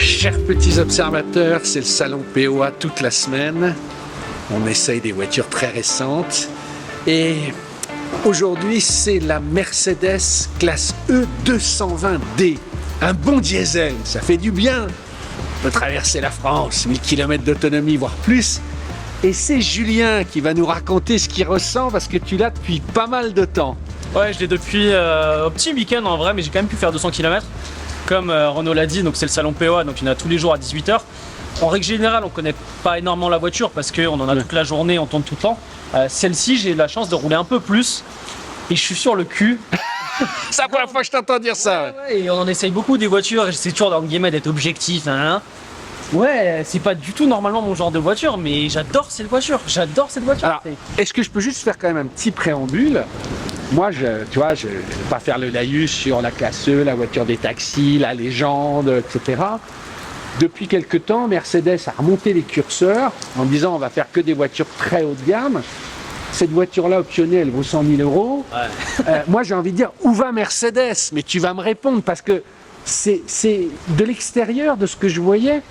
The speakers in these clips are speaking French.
Chers petits observateurs, c'est le salon POA toute la semaine. On essaye des voitures très récentes. Et aujourd'hui, c'est la Mercedes classe E 220D. Un bon diesel, ça fait du bien. On peut traverser la France, 1000 km d'autonomie, voire plus. Et c'est Julien qui va nous raconter ce qu'il ressent parce que tu l'as depuis pas mal de temps. Ouais, je l'ai depuis un petit week-end en vrai, mais j'ai quand même pu faire 200 km. Comme Renaud l'a dit, donc c'est le salon POA, donc il y en a tous les jours à 18 h. En règle générale, on connaît pas énormément la voiture parce qu'on en a toute la journée, on tourne tout le temps. Celle-ci, j'ai eu la chance de rouler un peu plus et je suis sur le cul. C'est la première fois que je t'entends dire ça. Ouais, et on en essaye beaucoup des voitures et j'essaie toujours dans le guillemets d'être objectif. Ouais, c'est pas du tout normalement mon genre de voiture, mais j'adore cette voiture. J'adore cette voiture. Alors, est-ce que je peux juste faire quand même un petit préambule? Moi, tu vois, je ne vais pas faire le laïus sur la classe E, la voiture des taxis, la légende, etc. Depuis quelque temps, Mercedes a remonté les curseurs en disant on va faire que des voitures très haut de gamme. Cette voiture-là optionnée, elle vaut 100 000 €. Ouais. Moi, j'ai envie de dire, où va Mercedes? Mais tu vas me répondre parce que c'est de l'extérieur, de ce que je voyais,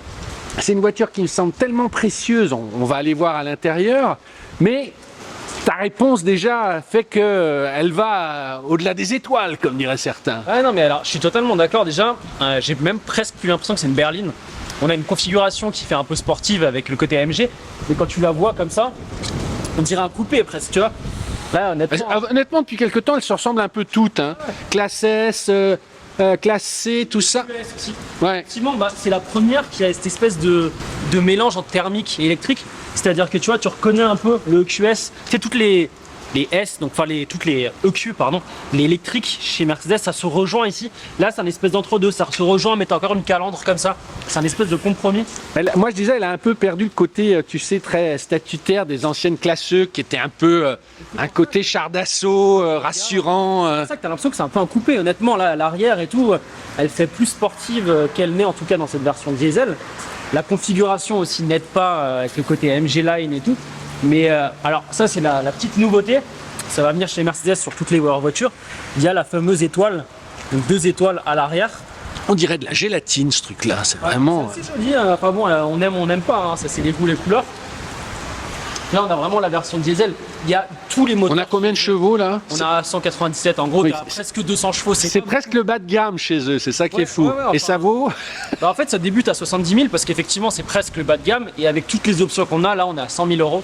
c'est une voiture qui me semble tellement précieuse. On va aller voir à l'intérieur, mais ta réponse déjà fait qu'elle va au-delà des étoiles, comme diraient certains. Ouais, non, mais alors, je suis totalement d'accord déjà. J'ai même presque plus l'impression que c'est une berline. On a une configuration qui fait un peu sportive avec le côté AMG, et quand tu la vois comme ça, on dirait un coupé presque, tu vois. Là, honnêtement, depuis quelques temps, elles se ressemblent un peu toutes. Hein. Ouais. Classe S, classe C, tout ça. Ouais. Effectivement, c'est la première qui a cette espèce de mélange entre thermique et électrique. C'est-à-dire que tu vois, tu reconnais un peu le EQS, tu sais, toutes les S, donc enfin toutes les EQ, pardon, les électriques chez Mercedes, ça se rejoint ici. Là, c'est un espèce d'entre-deux, ça se rejoint, mais t'as encore une calandre comme ça. C'est un espèce de compromis. Moi, je disais, elle a un peu perdu le côté, tu sais, très statutaire des anciennes classes E, qui était un peu un côté char d'assaut, rassurant. C'est ça que t'as l'impression que c'est un peu un coupé, honnêtement, là, l'arrière et tout, elle fait plus sportive qu'elle n'est, en tout cas dans cette version diesel. La configuration aussi n'aide pas avec le côté AMG Line et tout. Mais alors ça c'est la petite nouveauté, ça va venir chez Mercedes sur toutes les voitures. Il y a la fameuse étoile, donc 2 étoiles à l'arrière. On dirait de la gélatine ce truc là, c'est vraiment... C'est joli, hein. Enfin bon, on aime, on n'aime pas, hein. Ça c'est les goûts, les couleurs. Là on a vraiment la version diesel, il y a tous les moteurs. On a combien de chevaux là? On a 197 en gros, oui. Presque 200 chevaux. C'est presque le bas de gamme chez eux, c'est ça qui est fou. Enfin, et ça vaut? En fait ça débute à 70 000 parce qu'effectivement c'est presque le bas de gamme et avec toutes les options qu'on a, là on est à 100 000 €.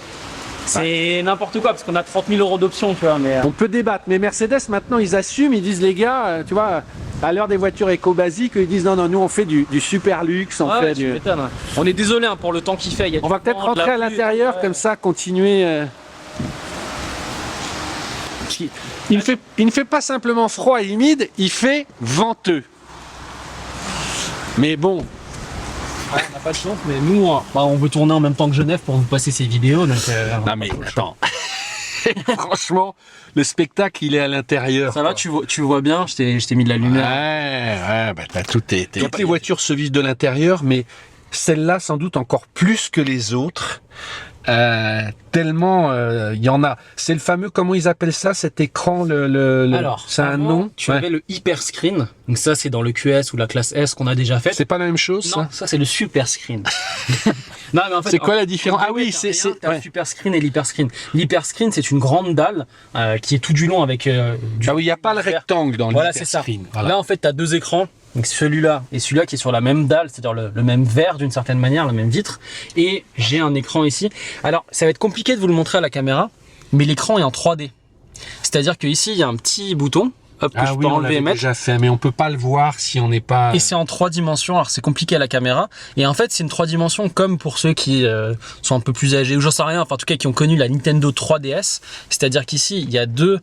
C'est n'importe quoi parce qu'on a 30 000 € d'options, tu vois. Mais on peut débattre, mais Mercedes maintenant ils assument, ils disent les gars, tu vois, à l'heure des voitures éco-basiques, ils disent non, nous on fait du super luxe, on fait du... On est désolé hein, pour le temps qu'il fait. On va peut-être rentrer à l'intérieur comme ça, continuer. Il ne fait pas simplement froid et humide, il fait venteux. Mais bon. Ouais, on n'a pas de chance, mais nous, on veut tourner en même temps que Genève pour vous passer ces vidéos. Donc, non mais attends, franchement, le spectacle il est à l'intérieur. Ça va, tu vois bien, je t'ai mis de la lumière. Ouais, bah t'as tout été. Toutes les voitures se vivent de l'intérieur, mais celle-là sans doute encore plus que les autres. Tellement il y en a. C'est le fameux, comment ils appellent ça, cet écran, Alors, c'est un nom. Tu avais le hyper screen. Donc ça, c'est dans le QS ou la classe S qu'on a déjà fait. C'est pas la même chose, non, ça c'est le super screen. Non, mais en fait, c'est quoi la différence? Ah oui, c'est le super screen et l'hyper screen. L'hyper screen, c'est une grande dalle qui est tout du long avec ah oui, il n'y a pas le rectangle dans l'hyper screen. Voilà. Là, en fait, tu as 2 écrans. Donc celui-là et celui-là qui est sur la même dalle, c'est-à-dire le même verre d'une certaine manière, la même vitre. Et j'ai un écran ici. Alors, ça va être compliqué de vous le montrer à la caméra, mais l'écran est en 3D. C'est-à-dire qu'ici, il y a un petit bouton. Hop, que je peux enlever et mettre. Déjà fait, mais on peut pas le voir si on n'est pas... Et c'est en 3 dimensions, alors c'est compliqué à la caméra. Et en fait, c'est une 3 dimensions comme pour ceux qui sont un peu plus âgés, ou j'en sais rien, enfin en tout cas qui ont connu la Nintendo 3DS. C'est-à-dire qu'ici, il y a 2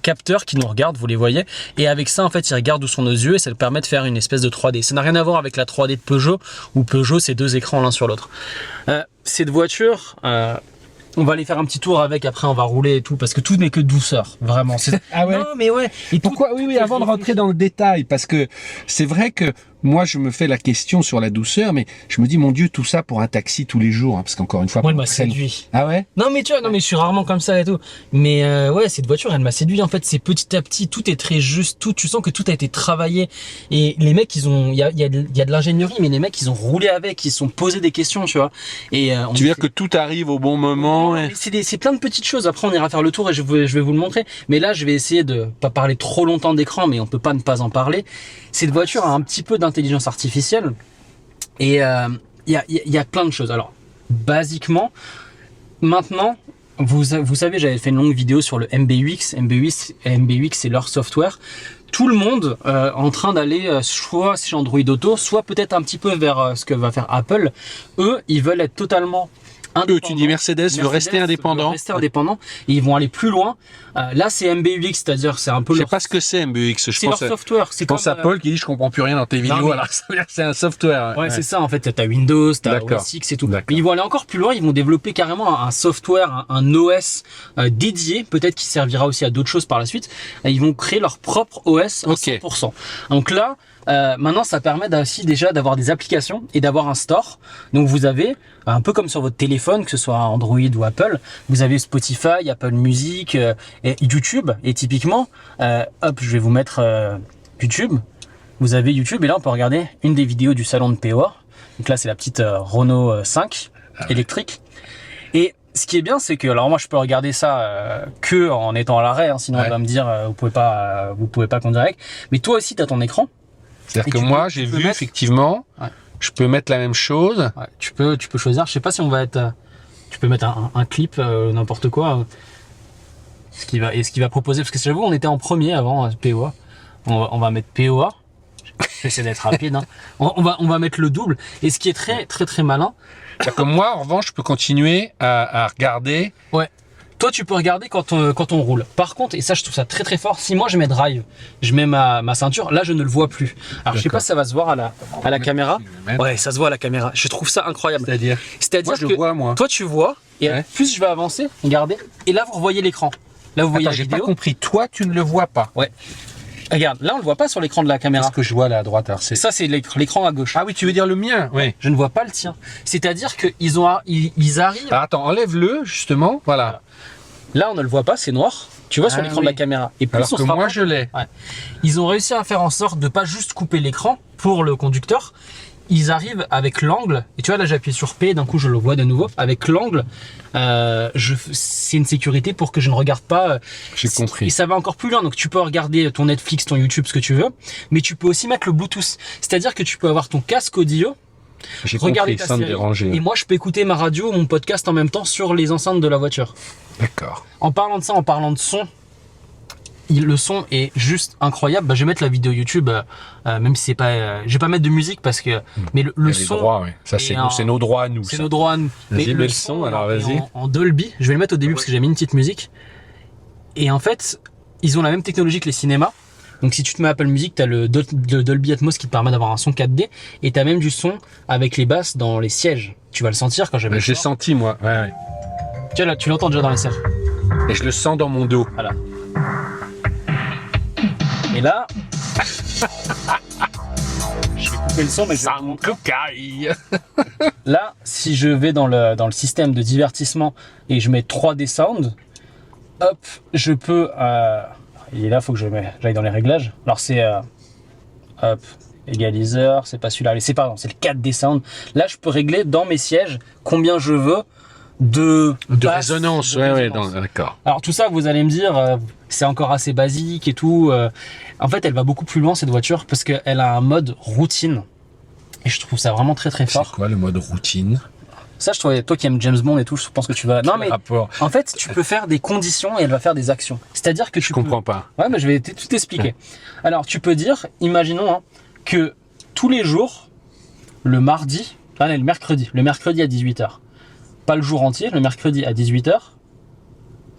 capteurs qui nous regardent, vous les voyez. Et avec ça, en fait, ils regardent où sont nos yeux et ça leur permet de faire une espèce de 3D. Ça n'a rien à voir avec la 3D de Peugeot, où Peugeot, c'est 2 écrans l'un sur l'autre. Cette voiture... on va aller faire un petit tour avec, après on va rouler et tout, parce que tout n'est que douceur, vraiment. Ah ouais? Non mais ouais. Et pourquoi? Oui, avant de rentrer dans le détail, parce que c'est vrai que moi, je me fais la question sur la douceur, mais je me dis, mon Dieu, tout ça pour un taxi tous les jours, hein, parce qu'encore une fois... Moi, elle m'a séduit. Ah ouais? Non, mais tu vois, non, mais je suis rarement comme ça et tout. Mais ouais, cette voiture, elle m'a séduit. En fait, c'est petit à petit, tout est très juste, tout, tu sens que tout a été travaillé. Et les mecs, il y a de l'ingénierie, mais les mecs, ils ont roulé avec, ils se sont posé des questions, tu vois. Et tu veux dire que tout arrive au bon moment? Et... C'est plein de petites choses. Après, on ira faire le tour et je vais vous le montrer. Mais là, je vais essayer de pas parler trop longtemps d'écran, mais on peut pas ne pas en parler. Cette voiture a un petit peu d'intelligence artificielle et il y a plein de choses. Alors, basiquement, maintenant, vous savez, j'avais fait une longue vidéo sur le MBUX. MBUX, c'est leur software. Tout le monde en train d'aller soit chez Android Auto, soit peut-être un petit peu vers ce que va faire Apple. Eux, ils veulent être totalement indépendants. Tu dis Mercedes veut rester indépendant. Rester indépendant. Et ils vont aller plus loin. Là, c'est MBUX, c'est-à-dire c'est un peu. Je sais pas ce que c'est MBUX. C'est leur software. Je pense à Paul qui dit je comprends plus rien dans tes vidéos. Alors ça veut dire que c'est un software. Ouais, c'est ça. En fait, t'as Windows, t'as OS X et tout. Mais ils vont aller encore plus loin. Ils vont développer carrément un software, un OS dédié, peut-être qui servira aussi à d'autres choses par la suite. Ils vont créer leur propre OS à 100%. Donc là. Maintenant, ça permet aussi déjà d'avoir des applications et d'avoir un store. Donc, vous avez un peu comme sur votre téléphone, que ce soit Android ou Apple, vous avez Spotify, Apple Music, et YouTube. Et typiquement, hop, je vais vous mettre YouTube. Vous avez YouTube et là, on peut regarder une des vidéos du salon de POA. Donc là, c'est la petite Renault 5 électrique. Et ce qui est bien, c'est que, alors moi, je peux regarder ça que en étant à l'arrêt, hein, sinon on va me dire, vous pouvez pas conduire avec. Mais toi aussi, tu as ton écran. C'est-à-dire que moi, j'ai vu effectivement, je peux mettre la même chose. Ouais, tu peux choisir. Je sais pas si on va être. Tu peux mettre un clip, n'importe quoi. Ce qui va proposer, parce que j'avoue, on était en premier avant POA. On va mettre POA. J'essaie d'être rapide. Hein. On va mettre le double. Et ce qui est très très très malin. C'est-à-dire que moi, en revanche, je peux continuer à regarder. Ouais. Toi, tu peux regarder quand on roule. Par contre, et ça, je trouve ça très très fort, si moi je mets drive, je mets ma ceinture, là, je ne le vois plus. Alors, je sais pas si ça va se voir à la caméra. Ouais, ça se voit à la caméra. Je trouve ça incroyable. C'est-à-dire moi, je que vois, moi. toi, tu vois, et plus je vais avancer, regardez, et là, vous revoyez l'écran. Là, vous voyez la j'ai vidéo. pas compris. Toi, tu ne le vois pas. Ouais. Regarde, là, on le voit pas sur l'écran de la caméra. Qu'est-ce que je vois là à droite? Alors, ça, c'est l'écran à gauche. Ah oui, tu veux dire le mien? Oui. Je ne vois pas le tien. C'est-à-dire qu'ils arrivent. Alors, attends, enlève-le, justement. Voilà. Là, on ne le voit pas, c'est noir. Tu vois sur l'écran de la caméra. Et plus alors que moi, je l'ai. Ouais. Ils ont réussi à faire en sorte de pas juste couper l'écran pour le conducteur. Ils arrivent avec l'angle. Et tu vois, là, j'appuie sur P. D'un coup, je le vois de nouveau. Avec l'angle, c'est une sécurité pour que je ne regarde pas. J'ai compris. Et ça va encore plus loin. Donc, tu peux regarder ton Netflix, ton YouTube, ce que tu veux. Mais tu peux aussi mettre le Bluetooth. C'est-à-dire que tu peux avoir ton casque audio. J'ai compris, sans me déranger. Et moi, je peux écouter ma radio ou mon podcast en même temps sur les enceintes de la voiture. D'accord. En parlant de ça, en parlant de son, le son est juste incroyable. Je vais mettre la vidéo YouTube, même si c'est pas, je vais pas mettre de musique parce que, mais le son. Droits, ouais. Ça c'est nos droits à nous. C'est nos droits à nous. Vas-y, mets le son. Alors vas-y. En Dolby, je vais le mettre au début parce que j'ai mis une petite musique. Et en fait, ils ont la même technologie que les cinémas. Donc si tu te mets Apple Music, tu as le Dolby Atmos qui te permet d'avoir un son 4D et tu as même du son avec les basses dans les sièges. Tu vas le sentir quand j'ai J'ai senti moi. Ouais. Tu vois là, tu l'entends déjà dans les sièges. Et je le sens dans mon dos. Voilà. Et là, je vais couper le son, mais ça me cocaille. Là, si je vais dans le système de divertissement et je mets 3D Sound, hop, je peux. Et là, il faut que j'aille dans les réglages. Alors c'est hop, égaliseur, c'est pas celui-là. C'est pardon, c'est le 4D Sound. Là, je peux régler dans mes sièges combien je veux de résonance. Ouais, d'accord. Alors tout ça, vous allez me dire, c'est encore assez basique et tout. En fait, elle va beaucoup plus loin cette voiture parce qu'elle a un mode routine. Et je trouve ça vraiment très très fort. C'est quoi le mode routine? Ça, je trouvais, toi qui aimes James Bond et tout, je pense que tu vas. Non mais en fait, tu peux faire des conditions et elle va faire des actions. C'est-à-dire que je comprends pas. Ouais, mais je vais tout expliquer. Ouais. Alors, tu peux dire, imaginons que tous les jours, le mercredi à 18h. Pas le jour entier, le mercredi à 18h.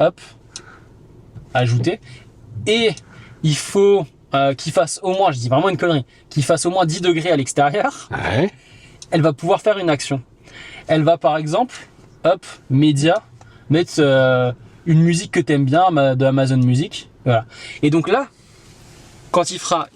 Hop, ajouter. Et il faut qu'il fasse au moins, je dis vraiment une connerie, qu'il fasse au moins 10 degrés à l'extérieur. Ouais. Elle va pouvoir faire une action. Elle va par exemple, hop, média, mettre une musique que tu aimes bien de Amazon Music. Voilà. Et donc là, quand il fera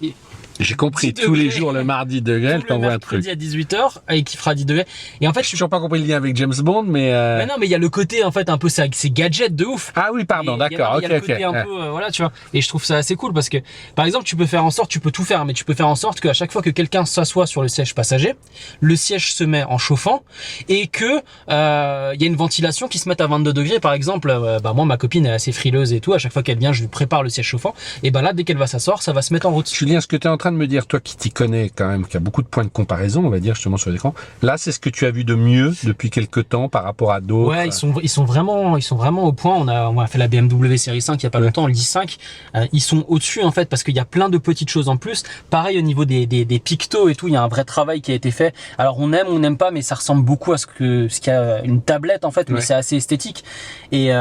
J'ai compris, 10 tous les degrés. jours, le mardi de Grêle, Le t'envoies un truc. mercredi à 18h et qui fera 10 degrés. Et en fait, J'ai toujours pas compris le lien avec James Bond, mais... mais non, mais il y a le côté, en fait, un peu, c'est gadget de ouf. Ah oui, pardon, Et il y a- d'accord, il y a le ok, côté un peu, voilà, tu vois. Et je trouve ça assez cool parce que, par exemple, tu peux faire en sorte, tu peux tout faire, mais tu peux faire en sorte qu'à chaque fois que quelqu'un s'assoit sur le siège passager, le siège se met en chauffant et que il y a une ventilation qui se mette à 22 degrés. Par exemple, moi, ma copine est assez frileuse et tout. À chaque fois qu'elle vient, je lui prépare le siège chauffant. Et ben là, dès qu'elle va s'asseoir, ça va se mettre en route. Julien, ce que tu es en train de me dire, toi qui t'y connais quand même, qui a beaucoup de points de comparaison, on va dire justement sur l'écran, là c'est ce que tu as vu de mieux depuis quelques temps par rapport à d'autres. Ouais, ils sont vraiment au point. On a fait la BMW série 5 il y a pas longtemps, l'i5. Ils sont au-dessus en fait parce qu'il y a plein de petites choses en plus. Pareil au niveau des pictos et tout, il y a un vrai travail qui a été fait. Alors on aime, on n'aime pas, mais ça ressemble beaucoup à ce qu'il y a une tablette en fait, mais c'est assez esthétique. Et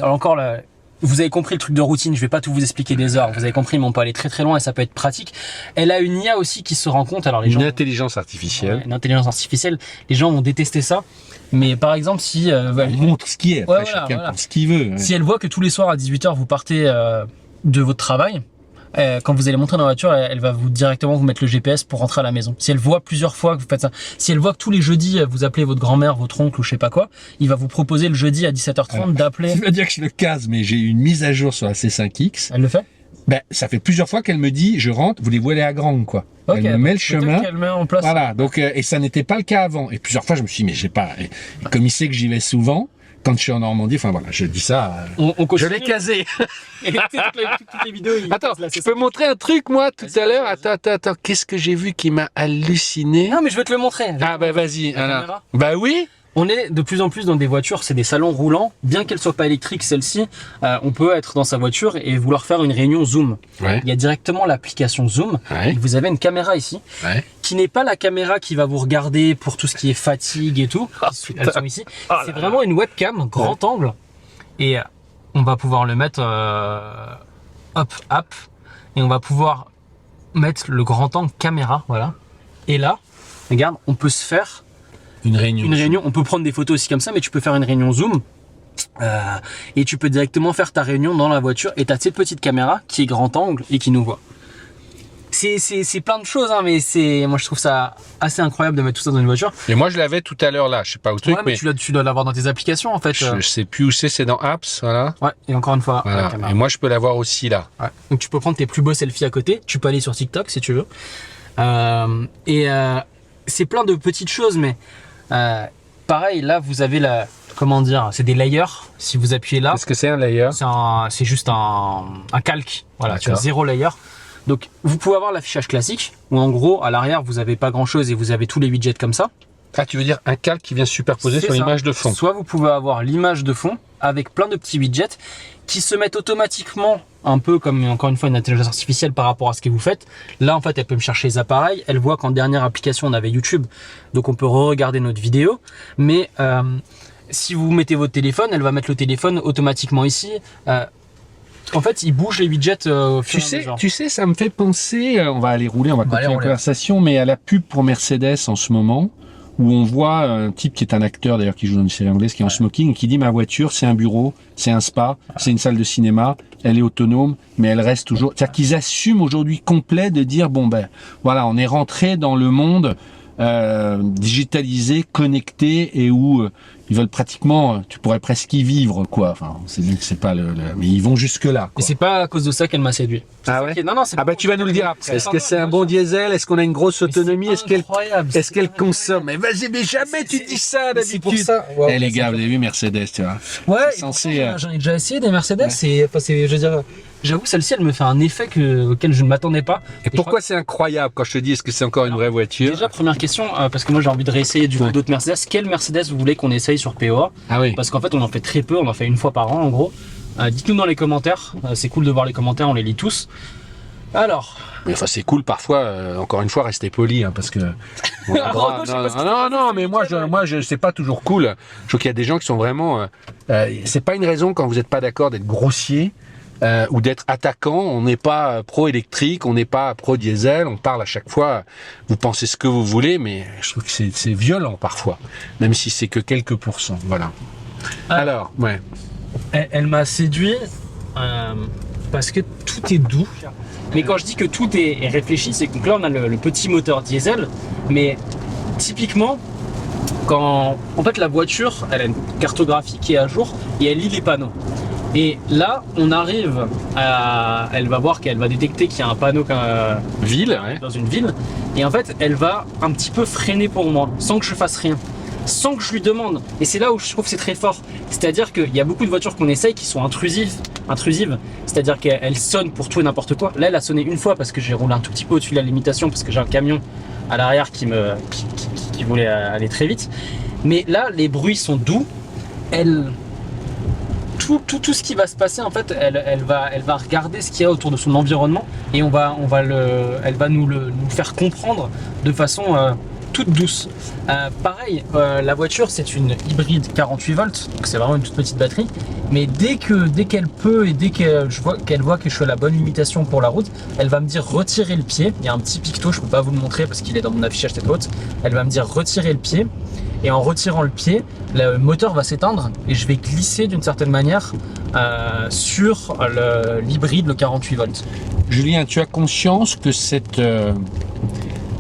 encore là. Vous avez compris le truc de routine, je vais pas tout vous expliquer des heures, vous avez compris, mais on peut aller très très loin et ça peut être pratique. Elle a une IA aussi qui se rend compte, alors les gens... Une intelligence artificielle. Ouais, une intelligence artificielle, les gens vont détester ça, mais par exemple si... Elle montre ce qui est, après chacun pense ce qu'il veut. Si elle voit que tous les soirs à 18h vous partez de votre travail, quand vous allez monter dans la voiture, elle va directement vous mettre le GPS pour rentrer à la maison. Si elle voit plusieurs fois que vous faites ça, si elle voit que tous les jeudis vous appelez votre grand-mère, votre oncle ou je sais pas quoi, il va vous proposer le jeudi à 17h30 d'appeler. Tu vas dire que je le case, mais j'ai eu une mise à jour sur la C5X. Elle le fait? Ben, ça fait plusieurs fois qu'elle me dit, je rentre, voulez-vous aller à Grande, quoi. Okay, elle me met le chemin. Elle met en place. Voilà, donc, et ça n'était pas le cas avant. Et plusieurs fois, je me suis dit, mais j'ai pas, et comme il sait que j'y vais souvent, quand je suis en Normandie, enfin voilà, je dis ça. Je l'ai casé. Et toutes les vidéos. Attends, je peux montrer un truc, moi, tout à l'heure. Attends, qu'est-ce que j'ai vu qui m'a halluciné? Non, mais je vais te le montrer. Ah, bah, vas-y, alors. Bah oui. On est de plus en plus dans des voitures, c'est des salons roulants. Bien qu'elles soient pas électriques, celle-ci, on peut être dans sa voiture et vouloir faire une réunion Zoom. Ouais. Il y a directement l'application Zoom. Ouais. Et vous avez une caméra ici, qui n'est pas la caméra qui va vous regarder pour tout ce qui est fatigue et tout. Elles sont ici. C'est vraiment une webcam grand angle. Et on va pouvoir le mettre hop, et on va pouvoir mettre le grand angle caméra, voilà. Et là, regarde, on peut se faire une réunion. On peut prendre des photos aussi comme ça, mais tu peux faire une réunion Zoom. Et tu peux directement faire ta réunion dans la voiture et tu as cette petite caméra qui est grand angle et qui nous voit. C'est plein de choses, hein, mais moi je trouve ça assez incroyable de mettre tout ça dans une voiture. Et moi je l'avais tout à l'heure là, je sais pas où truc, mais tu dois l'avoir dans tes applications en fait. Je sais plus où c'est dans Apps, voilà. Ouais, et encore une fois, voilà. la caméra. Et moi je peux l'avoir aussi là. Ouais. Donc tu peux prendre tes plus beaux selfies à côté, tu peux aller sur TikTok si tu veux. C'est plein de petites choses, mais pareil, là vous avez comment dire, c'est des layers. Si vous appuyez là, qu'est-ce que c'est un layer? C'est juste un calque. Voilà, tu as 0 layer. Donc vous pouvez avoir l'affichage classique où en gros à l'arrière vous avez pas grand chose et vous avez tous les widgets comme ça. Ah, tu veux dire un calque qui vient se superposer sur l'image de fond. Soit vous pouvez avoir l'image de fond avec plein de petits widgets qui se mettent automatiquement, un peu comme encore une fois une intelligence artificielle par rapport à ce que vous faites. Là en fait elle peut me chercher les appareils, elle voit qu'en dernière application on avait YouTube, donc on peut re-regarder notre vidéo. Mais si vous mettez votre téléphone, elle va mettre le téléphone automatiquement ici. En fait, il bouge les widgets au fur et à mesure. Tu sais, ça me fait penser, on va aller rouler, on va continuer la conversation, mais à la pub pour Mercedes en ce moment, où on voit un type qui est un acteur d'ailleurs qui joue dans une série anglaise, qui est en smoking, et qui dit ma voiture c'est un bureau, c'est un spa, c'est une salle de cinéma, elle est autonome, mais elle reste toujours... C'est-à-dire qu'ils assument aujourd'hui complet de dire bon ben voilà, on est rentré dans le monde digitalisé, connecté, et où ils veulent pratiquement, tu pourrais presque y vivre, quoi. Enfin, c'est bien que c'est pas mais ils vont jusque là. Et c'est pas à cause de ça qu'elle m'a séduit. Ah ouais. Non, c'est ah bah tu vas nous le dire après. Est-ce que c'est un bon diesel? Est-ce qu'on a une grosse autonomie? Est-ce qu'elle consomme? Mais vas-y, mais jamais tu dis ça d'habitude. C'est pour ça. Wow, les gars, vous avez vu Mercedes, tu vois. Ouais. Censé, j'en ai déjà essayé des Mercedes. Ouais. Je veux dire, j'avoue, celle-ci, elle me fait un effet auquel je ne m'attendais pas. Et pourquoi c'est incroyable quand je te dis est-ce que c'est encore une vraie voiture? Déjà, première question, parce que moi j'ai envie de réessayer d'autres Mercedes. Quelle Mercedes vous voulez qu'on essaye sur POA? Ah oui. Parce qu'en fait, on en fait très peu, on en fait une fois par an en gros. Dites-nous dans les commentaires, c'est cool de voir les commentaires, on les lit tous. Alors. Mais enfin, c'est cool parfois, encore une fois, restez poli, hein, parce que. non, mais moi, c'est pas toujours cool. Je trouve qu'il y a des gens qui sont vraiment. C'est pas une raison quand vous n'êtes pas d'accord d'être grossier. Ou d'être attaquant, on n'est pas pro-électrique, on n'est pas pro-diesel, on parle à chaque fois, vous pensez ce que vous voulez, mais je trouve que c'est violent parfois, même si c'est que quelques pourcents, voilà. Alors, ouais. Elle m'a séduit parce que tout est doux, Mais quand je dis que tout est réfléchi, c'est que donc là on a le petit moteur diesel, mais typiquement quand en fait la voiture elle a une cartographie qui est à jour et elle lit les panneaux. Et là on arrive à, elle va voir qu'elle va détecter qu'il y a un panneau Ville, ouais. dans une ville, et en fait elle va un petit peu freiner pour moi sans que je fasse rien, sans que je lui demande. Et c'est là où je trouve que c'est très fort. C'est-à-dire qu'il y a beaucoup de voitures qu'on essaye qui sont intrusives. C'est-à-dire qu'elles sonnent pour tout et n'importe quoi. Là, elle a sonné une fois parce que j'ai roulé un tout petit peu au-dessus de la limitation, parce que j'ai un camion à l'arrière qui voulait aller très vite. Mais là, les bruits sont doux. Tout ce qui va se passer, en fait, elle va regarder ce qu'il y a autour de son environnement, et elle va nous faire comprendre de façon toute douce. Pareil, la voiture c'est une hybride 48 volts, donc c'est vraiment une toute petite batterie, mais dès qu'elle peut et dès qu'elle voit que je suis à la bonne limitation pour la route, elle va me dire retirer le pied. Il y a un petit picto, je peux pas vous le montrer parce qu'il est dans mon affichage tête haute. Elle va me dire retirer le pied, et en retirant le pied, le moteur va s'éteindre et je vais glisser d'une certaine manière sur l'hybride, le 48 volts. Julien, tu as conscience que cette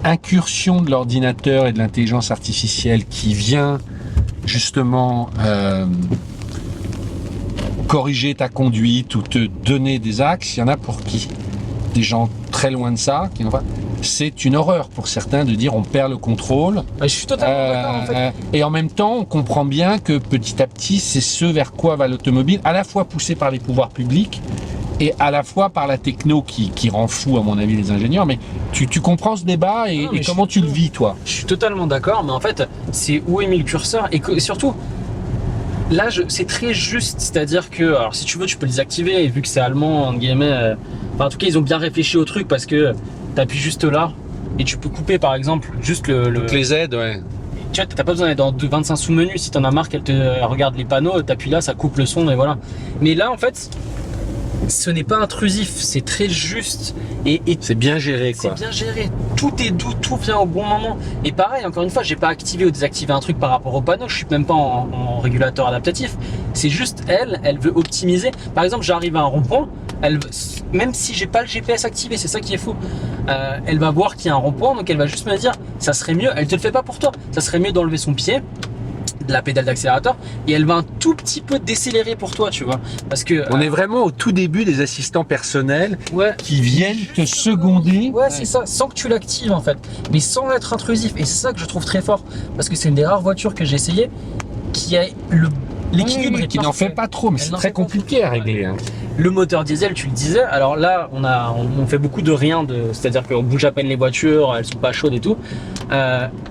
incursion de l'ordinateur et de l'intelligence artificielle qui vient justement corriger ta conduite ou te donner des axes, il y en a pour qui? Des gens très loin de ça, qui n'ont pas. C'est une horreur pour certains de dire on perd le contrôle. Je suis totalement d'accord en fait. Et en même temps, on comprend bien que petit à petit, c'est ce vers quoi va l'automobile, à la fois poussé par les pouvoirs publics et à la fois par la techno qui rend fou à mon avis les ingénieurs. Mais tu comprends ce débat et comment tu le vis toi? Je suis totalement d'accord, mais en fait, c'est où est mis le curseur, et surtout, là, c'est très juste, c'est-à-dire que, alors si tu veux, tu peux les activer, et vu que c'est allemand, entre guillemets, en tout cas, ils ont bien réfléchi au truc, parce que tu appuies juste là, et tu peux couper, par exemple, juste Donc les aides, ouais. Tu vois, t'as pas besoin d'être dans 25 sous-menus, si t'en as marre qu'elle te regarde les panneaux, t'appuies là, ça coupe le son, et voilà. Mais là, en fait, ce n'est pas intrusif, c'est très juste et c'est bien géré quoi. C'est bien géré, tout est doux, tout vient au bon moment. Et pareil, encore une fois, j'ai pas activé ou désactivé un truc par rapport au panneau, je suis même pas en régulateur adaptatif. C'est juste elle veut optimiser. Par exemple, j'arrive à un rond-point, même si j'ai pas le GPS activé, c'est ça qui est fou. Elle va voir qu'il y a un rond-point, donc elle va juste me dire, ça serait mieux, elle te le fait pas pour toi, ça serait mieux d'enlever son pied de la pédale d'accélérateur, et elle va un tout petit peu décélérer pour toi, tu vois, parce que on est vraiment au tout début des assistants personnels qui viennent te seconder. Ouais, c'est ça, sans que tu l'actives en fait, mais sans être intrusif. Et c'est ça que je trouve très fort, parce que c'est une des rares voitures que j'ai essayé qui a l'équilibre qui n'en fait pas trop, mais c'est très compliqué à régler. Hein. Le moteur diesel, tu le disais, alors là on fait beaucoup de rien, c'est-à-dire qu'on bouge à peine les voitures, elles sont pas chaudes et tout.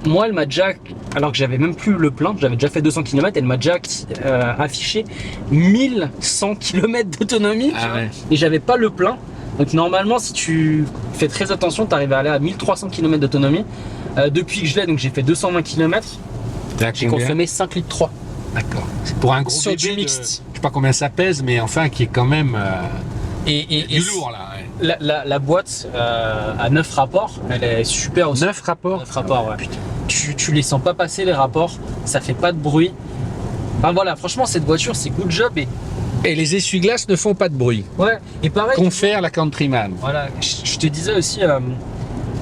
Moi elle m'a déjà, alors que j'avais même plus le plein, j'avais déjà fait 200 km, elle m'a déjà affiché 1100 km d'autonomie, et j'avais pas le plein. Donc normalement si tu fais très attention, tu arrives à aller à 1300 km d'autonomie. Depuis que je l'ai, donc j'ai fait 220 km, j'ai consommé 5 litres 3. D'accord. C'est pour un gros sur bébé du mixte. Je sais pas combien ça pèse, mais enfin qui est quand même et lourd là. Ouais. La boîte à 9 rapports, elle est super aussi. 9 rapports 9 rapports, ouais. Tu les sens pas passer les rapports, ça fait pas de bruit. Enfin voilà, franchement cette voiture c'est good job et les essuie-glaces ne font pas de bruit. Ouais, et pareil. Confère la Countryman. Voilà, je te disais aussi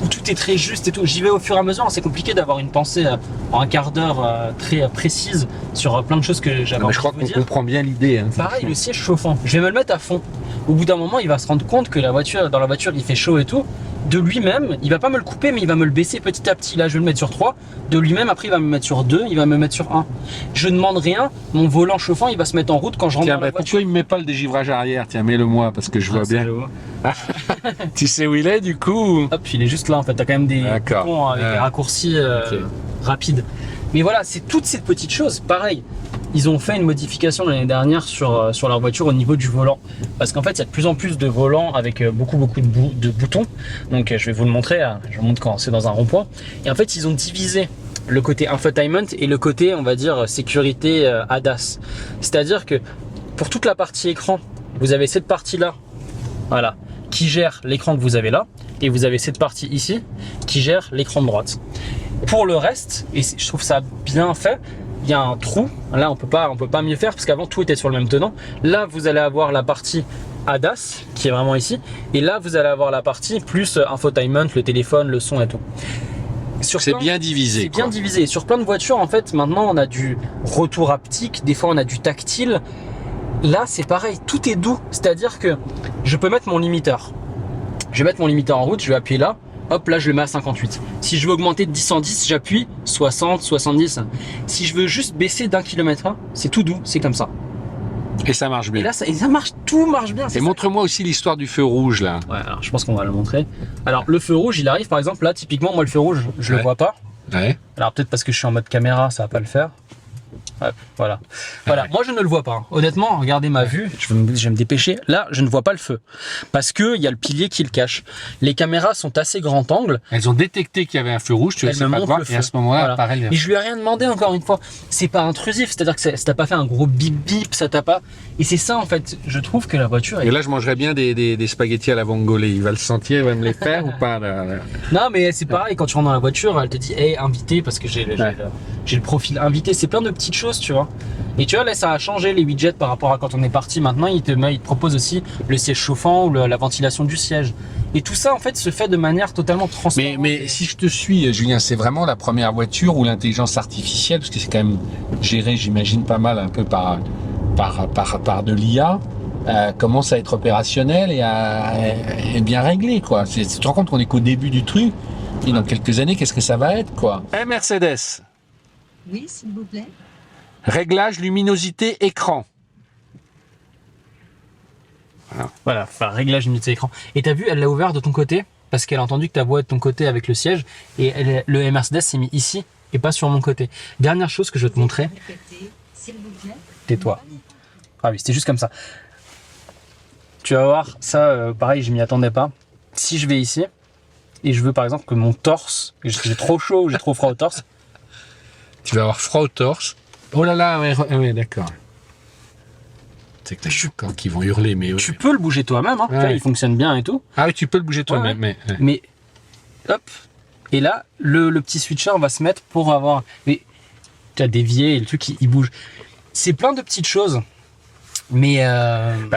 où tout est très juste et tout. J'y vais au fur et à mesure, c'est compliqué d'avoir une pensée en un quart d'heure très précise sur plein de choses que j'avais envie de je crois vous qu'on dire. comprend bien l'idée. Hein, pareil, le siège chauffant, je vais me le mettre à fond. Au bout d'un moment, il va se rendre compte que dans la voiture, il fait chaud et tout. De lui-même, il va pas me le couper, mais il va me le baisser petit à petit. Là, je vais le mettre sur 3. De lui-même, après, il va me mettre sur 2, il va me mettre sur 1. Je ne demande rien. Mon volant chauffant, il va se mettre en route quand je rentre dans la voiture. Pourquoi il me met pas le dégivrage arrière? Tiens, mets-le-moi, parce que je vois bien. Tu sais où il est, du coup? Hop, il est juste là, en fait. T'as quand même des boutons avec des raccourcis rapides. Mais voilà, c'est toutes ces petites choses. Pareil, ils ont fait une modification l'année dernière sur leur voiture au niveau du volant. Parce qu'en fait, il y a de plus en plus de volants avec beaucoup de boutons. Donc, je vais vous le montrer. Je vous montre quand c'est dans un rond-point. Et en fait, ils ont divisé le côté infotainment et le côté, on va dire, sécurité ADAS. C'est-à-dire que pour toute la partie écran, vous avez cette partie-là, voilà, qui gère l'écran que vous avez là. Et vous avez cette partie ici qui gère l'écran de droite. Pour le reste, et je trouve ça bien fait, il y a un trou. Là, on peut pas mieux faire parce qu'avant tout était sur le même tenant. Là, vous allez avoir la partie ADAS qui est vraiment ici. Et là, vous allez avoir la partie plus infotainment, le téléphone, le son et tout. C'est bien divisé. C'est bien divisé. Et sur plein de voitures, en fait, maintenant, on a du retour haptique. Des fois, on a du tactile. Là, c'est pareil. Tout est doux. C'est-à-dire que je peux mettre mon limiteur. Je vais mettre mon limiteur en route. Je vais appuyer là. Hop, là, je le mets à 58. Si je veux augmenter de 10 en 10, j'appuie 60, 70. Si je veux juste baisser d'1 km/h, c'est tout doux. C'est comme ça. Et ça marche bien. Et là, ça marche, tout marche bien. Et montre-moi aussi l'histoire du feu rouge là. Ouais, alors je pense qu'on va le montrer. Alors le feu rouge, il arrive par exemple là, typiquement moi le feu rouge, je le vois pas. Ouais. Alors peut-être parce que je suis en mode caméra, ça va pas le faire. Hop, voilà. Voilà, moi je ne le vois pas. Honnêtement, regardez ma vue, je vais me dépêcher. Là, je ne vois pas le feu. Parce qu'il y a le pilier qui le cache. Les caméras sont assez grand angle. Elles ont détecté qu'il y avait un feu rouge, tu ne sais pas voir, et à ce moment-là, voilà. apparaît le... Et je lui ai rien demandé encore une fois. C'est pas intrusif, c'est-à-dire que ça t'a pas fait un gros bip bip, ça t'a pas. Et c'est ça en fait, je trouve que la voiture est... Et là, je mangerais bien des spaghettis à la vongole. Il va le sentir, il va me les faire ou pas là. Non, mais c'est pareil, quand tu rentres dans la voiture, elle te dit hey, invité, parce que j'ai le profil invité. C'est plein de petites choses, tu vois. Et tu vois, là, ça a changé les widgets par rapport à quand on est parti. Maintenant, il te propose aussi le siège chauffant ou la ventilation du siège. Et tout ça, en fait, se fait de manière totalement transparente. Mais si je te suis, Julien, c'est vraiment la première voiture où l'intelligence artificielle, parce que c'est quand même géré, j'imagine, pas mal un peu par de l'IA, commence à être opérationnelle et bien réglée, quoi. Tu te rends compte qu'on est qu'au début du truc, et dans quelques années, qu'est-ce que ça va être, quoi. Mercedes. Oui, s'il vous plaît. Réglage, luminosité, écran. Voilà, enfin, réglage luminosité écran. Et t'as vu, elle l'a ouvert de ton côté parce qu'elle a entendu que ta voix est de ton côté avec le siège et le Mercedes s'est mis ici et pas sur mon côté. Dernière chose que je vais te montrer. S'il vous plaît. Tais-toi. Ah oui, c'était juste comme ça. Tu vas voir, ça, pareil, je m'y attendais pas. Si je vais ici et je veux par exemple que mon torse, j'ai trop chaud ou j'ai trop froid au torse. Tu vas avoir froid au torse. Oh là là, ouais, d'accord. C'est que je suis quand qu'ils vont hurler, mais... Tu peux le bouger toi-même, hein. Ouais. Tu vois, il fonctionne bien et tout. Ah oui, tu peux le bouger toi-même, Ouais. mais... Mais, hop. Et là, le petit switcher va se mettre pour avoir... Mais tu as dévié et le truc, il bouge. C'est plein de petites choses. Mais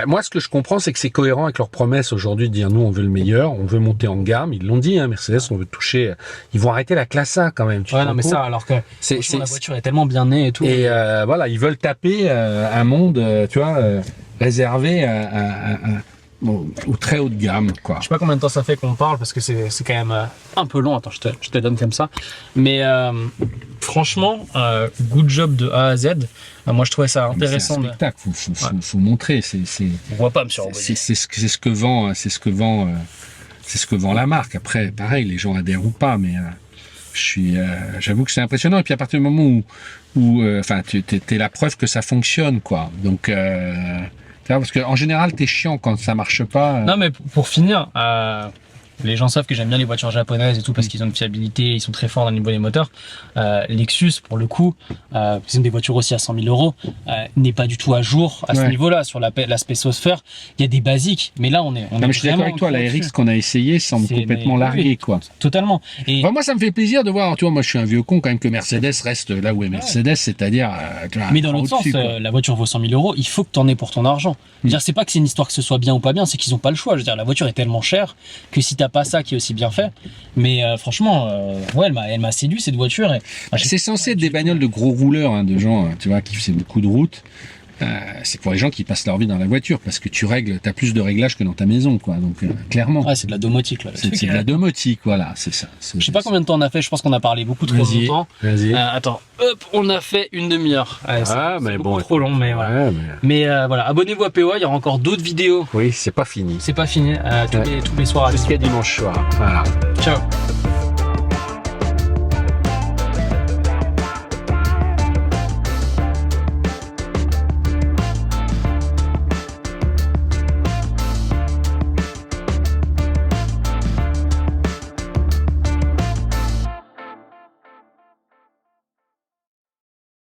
moi, ce que je comprends, c'est que c'est cohérent avec leur promesse aujourd'hui de dire nous, on veut le meilleur, on veut monter en gamme. Ils l'ont dit, hein, Mercedes, on veut toucher. Ils vont arrêter la classe A quand même. ouais, non, mais ça, alors que la voiture est tellement bien née et tout. Et voilà, ils veulent taper un monde, tu vois, réservé au très haut de gamme, quoi. Je sais pas combien de temps ça fait qu'on parle parce que c'est quand même un peu long. Attends, je te donne comme ça. Mais franchement, good job de A à Z. Moi, je trouvais ça intéressant. C'est un spectacle, faut montrer. On voit pas, monsieur. C'est ce que vend la marque. Après, pareil, les gens adhèrent ou pas, mais j'avoue que c'est impressionnant. Et puis à partir du moment où t'es la preuve que ça fonctionne, quoi. Donc parce qu'en général, t'es chiant quand ça marche pas. Non, mais pour finir, les gens savent que j'aime bien les voitures japonaises et tout parce qu'ils ont une fiabilité, ils sont très forts dans le niveau des moteurs. Lexus, pour le coup, c'est des voitures aussi à 100 000 euros, n'est pas du tout à jour à ce niveau-là. Sur l'aspect software, il y a des basiques, mais là, on est je suis d'accord avec toi, la RX qu'on a essayé semble complètement larguée, quoi. Totalement. Et moi, ça me fait plaisir de voir, tu vois, moi je suis un vieux con quand même, que Mercedes reste là où est Mercedes, c'est-à-dire... mais dans l'autre sens, la voiture vaut 100 000 euros, il faut que tu en aies pour ton argent. Je veux dire, c'est pas que c'est une histoire que ce soit bien ou pas bien, c'est qu'ils n'ont pas le choix. Je veux dire, la voiture est tellement chère que si t'as pas ça qui est aussi bien fait, mais franchement, ouais, elle m'a séduit cette voiture. C'est censé être des bagnoles de gros rouleurs, hein, de gens, tu vois, qui faisaient beaucoup de route. C'est pour les gens qui passent leur vie dans la voiture parce que t'as plus de réglages que dans ta maison, quoi. Donc clairement. Ouais, c'est de la domotique là. C'est de la domotique, voilà, c'est ça. Je sais pas combien de temps on a fait. Je pense qu'on a parlé beaucoup trop longtemps. Vas-y. Attends, hop, on a fait une demi-heure. Mais bon, trop long, mais voilà. Ouais, mais voilà, abonnez-vous à POA. Il y aura encore d'autres vidéos. Oui, c'est pas fini. C'est pas fini. Tous les soirs. Jusqu'à dimanche soir. Voilà. Ciao.